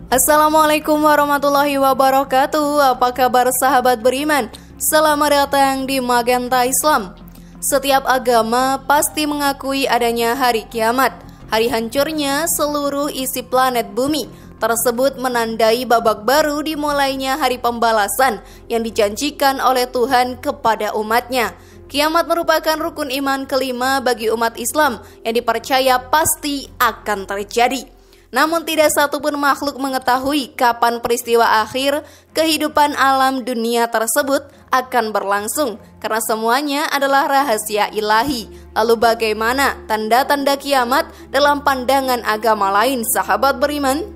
Assalamualaikum warahmatullahi wabarakatuh. Apa kabar sahabat beriman? Selamat datang di Magenta Islam. Setiap agama pasti mengakui adanya hari kiamat, hari hancurnya seluruh isi planet bumi. Tersebut menandai babak baru dimulainya hari pembalasan yang dijanjikan oleh Tuhan kepada umatnya. Kiamat merupakan rukun iman kelima bagi umat Islam yang dipercaya pasti akan terjadi. Namun tidak satupun makhluk mengetahui kapan peristiwa akhir kehidupan alam dunia tersebut akan berlangsung, karena semuanya adalah rahasia ilahi. Lalu bagaimana tanda-tanda kiamat dalam pandangan agama lain, sahabat beriman?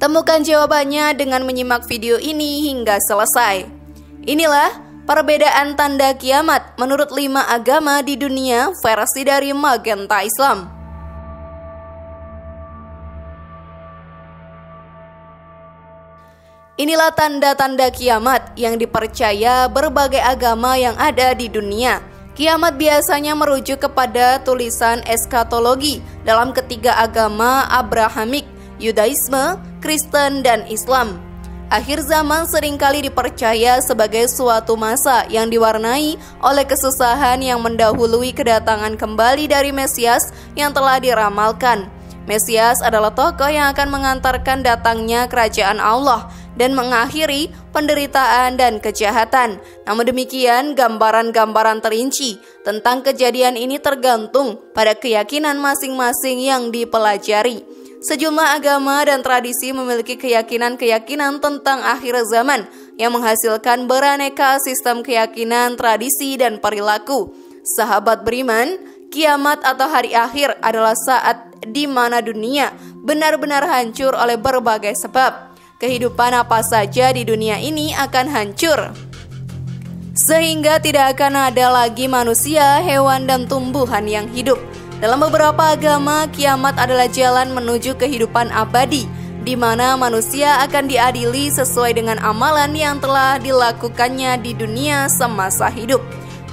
Temukan jawabannya dengan menyimak video ini hingga selesai. Inilah perbedaan tanda kiamat menurut 5 agama di dunia versi dari Magenta Islam. Inilah tanda-tanda kiamat yang dipercaya berbagai agama yang ada di dunia. Kiamat biasanya merujuk kepada tulisan eskatologi dalam ketiga agama Abrahamik, Yudaisme, Kristen, dan Islam. Akhir zaman seringkali dipercaya sebagai suatu masa yang diwarnai oleh kesusahan yang mendahului kedatangan kembali dari Mesias yang telah diramalkan. Mesias adalah tokoh yang akan mengantarkan datangnya kerajaan Allah dan mengakhiri penderitaan dan kejahatan. Namun demikian, gambaran-gambaran terinci tentang kejadian ini tergantung pada keyakinan masing-masing yang dipelajari. Sejumlah agama dan tradisi memiliki keyakinan-keyakinan tentang akhir zaman yang menghasilkan beraneka sistem keyakinan, tradisi, dan perilaku. Sahabat beriman, kiamat atau hari akhir adalah saat di mana dunia benar-benar hancur oleh berbagai sebab. Kehidupan apa saja di dunia ini akan hancur, sehingga tidak akan ada lagi manusia, hewan, dan tumbuhan yang hidup. Dalam beberapa agama, kiamat adalah jalan menuju kehidupan abadi, di mana manusia akan diadili sesuai dengan amalan yang telah dilakukannya di dunia semasa hidup.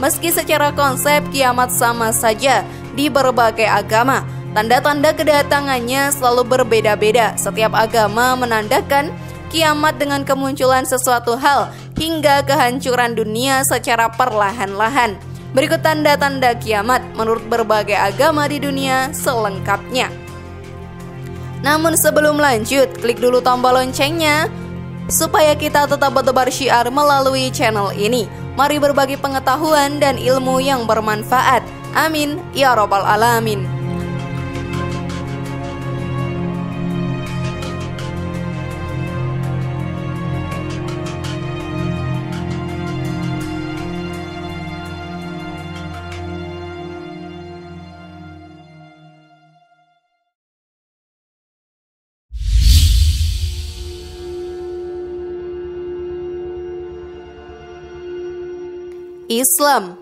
Meski secara konsep kiamat sama saja di berbagai agama, tanda-tanda kedatangannya selalu berbeda-beda. Setiap agama menandakan kiamat dengan kemunculan sesuatu hal hingga kehancuran dunia secara perlahan-lahan. Berikut tanda-tanda kiamat menurut berbagai agama di dunia selengkapnya. Namun sebelum lanjut, klik dulu tombol loncengnya supaya kita tetap bertebar syiar melalui channel ini. Mari berbagi pengetahuan dan ilmu yang bermanfaat. Amin ya rabbal alamin. Islam.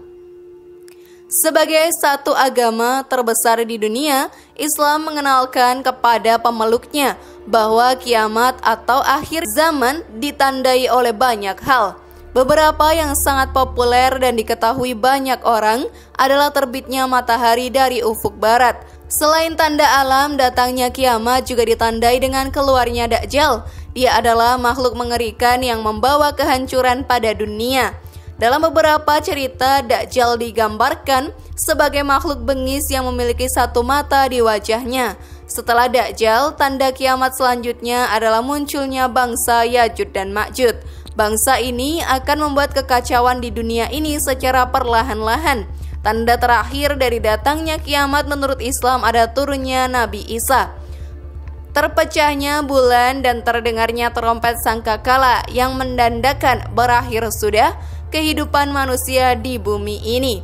Sebagai satu agama terbesar di dunia, Islam mengenalkan kepada pemeluknya bahwa kiamat atau akhir zaman ditandai oleh banyak hal. Beberapa yang sangat populer dan diketahui banyak orang adalah terbitnya matahari dari ufuk barat. Selain tanda alam, datangnya kiamat juga ditandai dengan keluarnya Dajjal. Dia adalah makhluk mengerikan yang membawa kehancuran pada dunia. Dalam beberapa cerita, Dajjal digambarkan sebagai makhluk bengis yang memiliki satu mata di wajahnya. Setelah Dajjal, tanda kiamat selanjutnya adalah munculnya bangsa Ya'juj dan Ma'juj. Bangsa ini akan membuat kekacauan di dunia ini secara perlahan-lahan. Tanda terakhir dari datangnya kiamat menurut Islam ada turunnya Nabi Isa, terpecahnya bulan, dan terdengarnya trompet sangkakala yang menandakan berakhir sudah kehidupan manusia di bumi ini.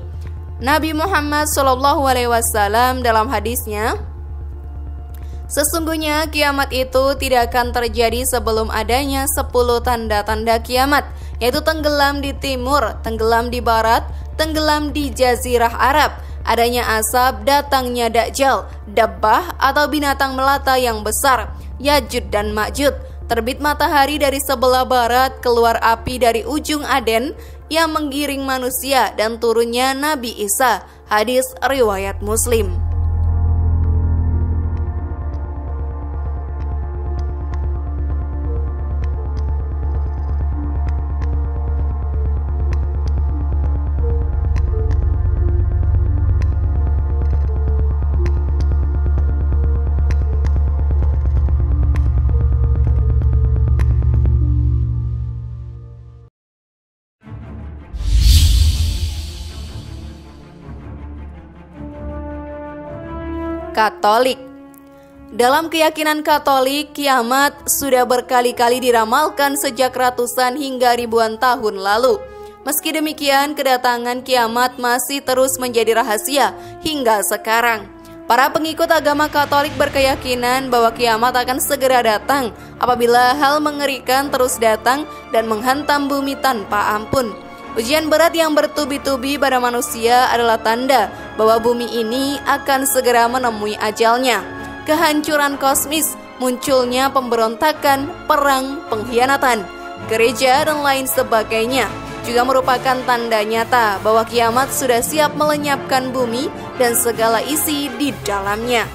Nabi Muhammad SAW dalam hadisnya, sesungguhnya kiamat itu tidak akan terjadi sebelum adanya 10 tanda-tanda kiamat, yaitu tenggelam di timur, tenggelam di barat, tenggelam di jazirah Arab, adanya asap, datangnya Dajjal, dabbah atau binatang melata yang besar, Ya'juj dan Ma'juj, terbit matahari dari sebelah barat, keluar api dari ujung Aden yang menggiring manusia, dan turunnya Nabi Isa. Hadis riwayat Muslim. Katolik. Dalam keyakinan Katolik, kiamat sudah berkali-kali diramalkan sejak ratusan hingga ribuan tahun lalu. Meski demikian, kedatangan kiamat masih terus menjadi rahasia hingga sekarang. Para pengikut agama Katolik berkeyakinan bahwa kiamat akan segera datang apabila hal mengerikan terus datang dan menghantam bumi tanpa ampun. Ujian berat yang bertubi-tubi pada manusia adalah tanda bahwa bumi ini akan segera menemui ajalnya. Kehancuran kosmis, munculnya pemberontakan, perang, pengkhianatan, gereja, dan lain sebagainya juga merupakan tanda nyata bahwa kiamat sudah siap melenyapkan bumi dan segala isi di dalamnya.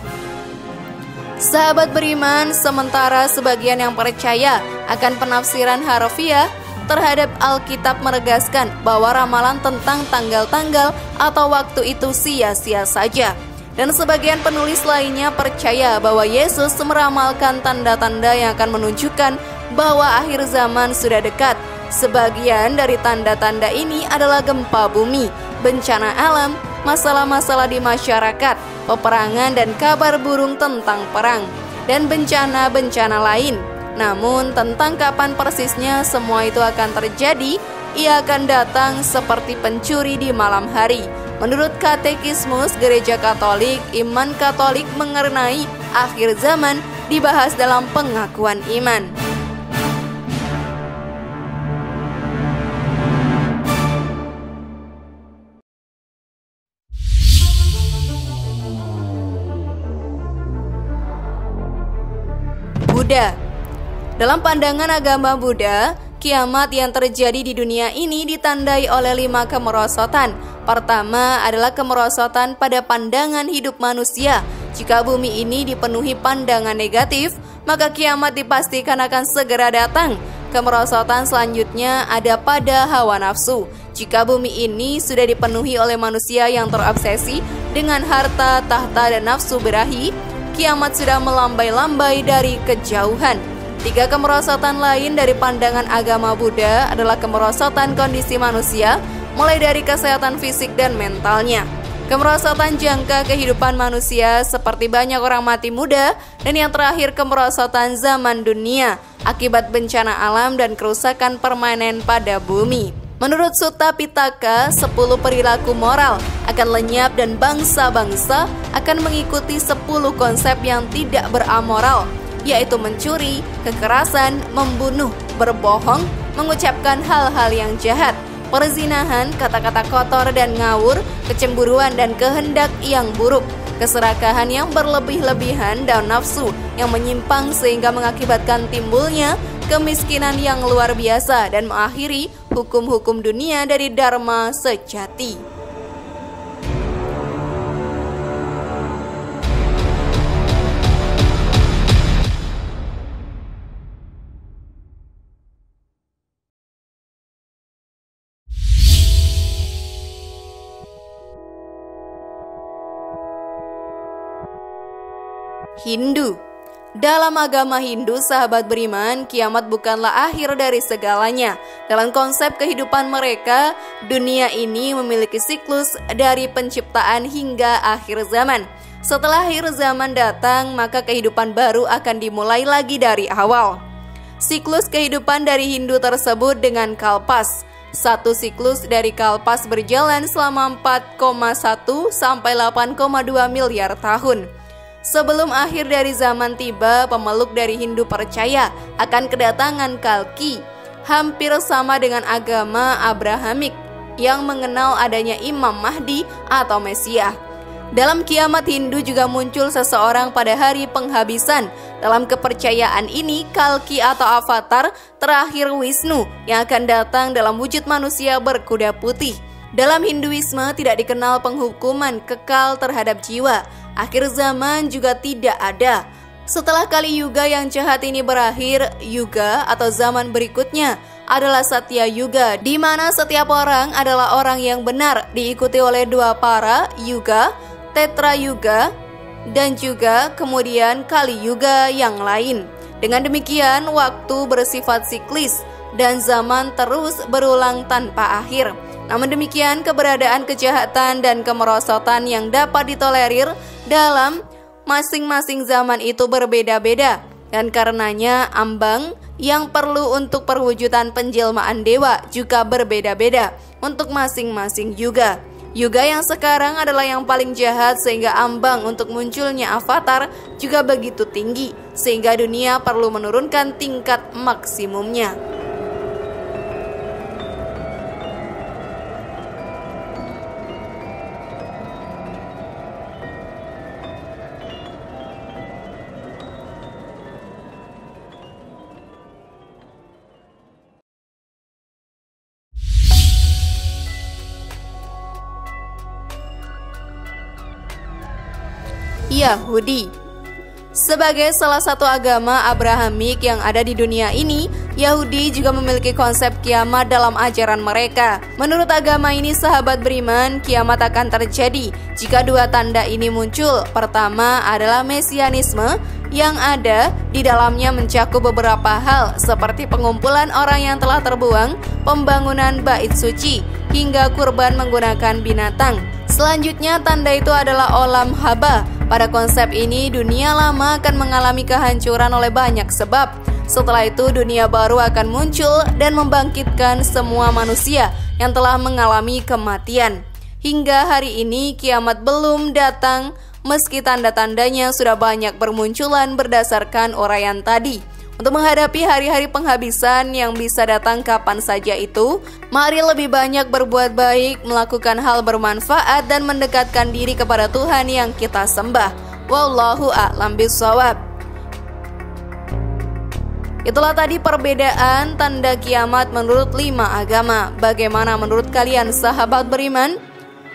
Sahabat beriman, sementara sebagian yang percaya akan penafsiran harfiah terhadap Alkitab menegaskan bahwa ramalan tentang tanggal-tanggal atau waktu itu sia-sia saja. Dan sebagian penulis lainnya percaya bahwa Yesus meramalkan tanda-tanda yang akan menunjukkan bahwa akhir zaman sudah dekat. Sebagian dari tanda-tanda ini adalah gempa bumi, bencana alam, masalah-masalah di masyarakat, peperangan dan kabar burung tentang perang, dan bencana-bencana lain. Namun tentang kapan persisnya semua itu akan terjadi, ia akan datang seperti pencuri di malam hari. Menurut Katekismus Gereja Katolik, iman Katolik mengenai akhir zaman dibahas dalam pengakuan iman. Buddha. Dalam pandangan agama Buddha, kiamat yang terjadi di dunia ini ditandai oleh 5 kemerosotan. Pertama adalah kemerosotan pada pandangan hidup manusia. Jika bumi ini dipenuhi pandangan negatif, maka kiamat dipastikan akan segera datang. Kemerosotan selanjutnya ada pada hawa nafsu. Jika bumi ini sudah dipenuhi oleh manusia yang terobsesi dengan harta, tahta, dan nafsu birahi, kiamat sudah melambai-lambai dari kejauhan. 3 kemerosotan lain dari pandangan agama Buddha adalah kemerosotan kondisi manusia, mulai dari kesehatan fisik dan mentalnya. Kemerosotan jangka kehidupan manusia seperti banyak orang mati muda, dan yang terakhir kemerosotan zaman dunia akibat bencana alam dan kerusakan permanen pada bumi. Menurut Sutta Pitaka, 10 perilaku moral akan lenyap dan bangsa-bangsa akan mengikuti 10 konsep yang tidak beramoral, yaitu mencuri, kekerasan, membunuh, berbohong, mengucapkan hal-hal yang jahat, perzinahan, kata-kata kotor dan ngawur, kecemburuan dan kehendak yang buruk, keserakahan yang berlebih-lebihan dan nafsu yang menyimpang sehingga mengakibatkan timbulnya kemiskinan yang luar biasa dan mengakhiri hukum-hukum dunia dari dharma sejati. Hindu. Dalam agama Hindu, sahabat beriman, kiamat bukanlah akhir dari segalanya. Dalam konsep kehidupan mereka, dunia ini memiliki siklus dari penciptaan hingga akhir zaman. Setelah akhir zaman datang, maka kehidupan baru akan dimulai lagi dari awal. Siklus kehidupan dari Hindu tersebut dengan kalpas. Satu siklus dari kalpas berjalan selama 4,1 sampai 8,2 miliar tahun. Sebelum akhir dari zaman tiba, pemeluk dari Hindu percaya akan kedatangan Kalki, hampir sama dengan agama Abrahamik yang mengenal adanya Imam Mahdi atau Mesias. Dalam kiamat Hindu juga muncul seseorang pada hari penghabisan. Dalam kepercayaan ini, Kalki atau avatar terakhir Wisnu yang akan datang dalam wujud manusia berkuda putih. Dalam Hinduisme tidak dikenal penghukuman kekal terhadap jiwa. Akhir zaman juga tidak ada. Setelah Kali Yuga yang jahat ini berakhir, Yuga atau zaman berikutnya adalah Satya Yuga, di mana setiap orang adalah orang yang benar, diikuti oleh 2 para Yuga, Tetra Yuga, dan juga kemudian Kali Yuga yang lain. Dengan demikian, waktu bersifat siklis dan zaman terus berulang tanpa akhir. Namun demikian, keberadaan kejahatan dan kemerosotan yang dapat ditolerir dalam masing-masing zaman itu berbeda-beda, dan karenanya ambang yang perlu untuk perwujudan penjelmaan dewa juga berbeda-beda untuk masing-masing yuga. Yuga yang sekarang adalah yang paling jahat sehingga ambang untuk munculnya avatar juga begitu tinggi sehingga dunia perlu menurunkan tingkat maksimumnya. Yahudi. Sebagai salah satu agama Abrahamik yang ada di dunia ini, Yahudi juga memiliki konsep kiamat dalam ajaran mereka. Menurut agama ini, sahabat beriman, kiamat akan terjadi jika dua tanda ini muncul. Pertama adalah mesianisme yang ada di dalamnya mencakup beberapa hal seperti pengumpulan orang yang telah terbuang, pembangunan bait suci, hingga kurban menggunakan binatang. Selanjutnya, tanda itu adalah olam haba. Pada konsep ini, dunia lama akan mengalami kehancuran oleh banyak sebab. Setelah itu, dunia baru akan muncul dan membangkitkan semua manusia yang telah mengalami kematian. Hingga hari ini, kiamat belum datang, meski tanda-tandanya sudah banyak bermunculan berdasarkan uraian tadi. Untuk menghadapi hari-hari penghabisan yang bisa datang kapan saja itu, mari lebih banyak berbuat baik, melakukan hal bermanfaat, dan mendekatkan diri kepada Tuhan yang kita sembah. Wallahu a'lam bishawab. Itulah tadi perbedaan tanda kiamat menurut 5 agama. Bagaimana menurut kalian, sahabat beriman?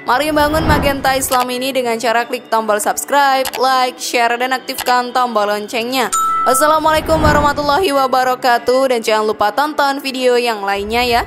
Mari bangun Magenta Islam ini dengan cara klik tombol subscribe, like, share, dan aktifkan tombol loncengnya. Wassalamualaikum warahmatullahi wabarakatuh, dan jangan lupa tonton video yang lainnya ya.